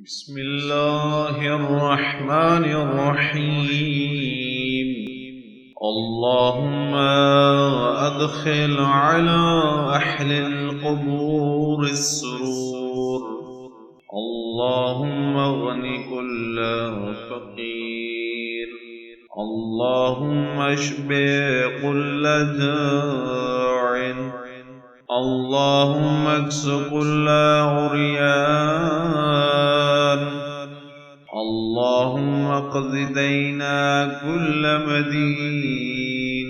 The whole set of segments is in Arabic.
بسم الله الرحمن الرحيم. اللهم أدخل على أهل القبور السرور. اللهم اغن كل فقير. اللهم اشف كل داع. اللهم اكس كل عريان. اللهم اقض دينا كل مدين.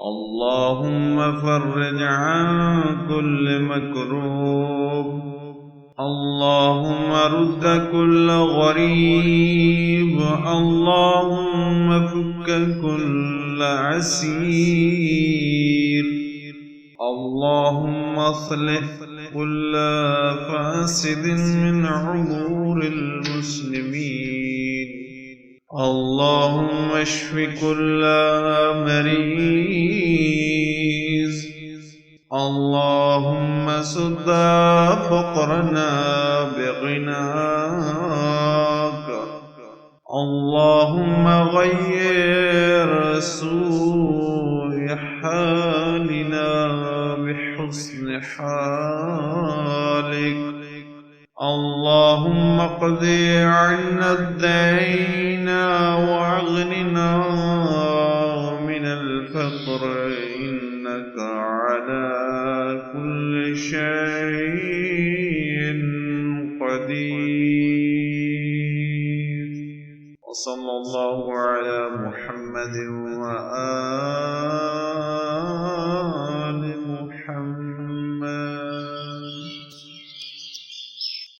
اللهم فرج عن كل مكروب. اللهم رد كل غريب. اللهم فك كل عسير. اللهم اصلح كل فاسد من عمور المسلمين. اللهم اشف كل مريض. اللهم سد فقرنا بغناك. اللهم غير سوء حالنا بحسن حالك. اللهم اقض عنا الدين واغننا من الفقر إنك على كل شيء قدير. وصلى الله على محمد وآله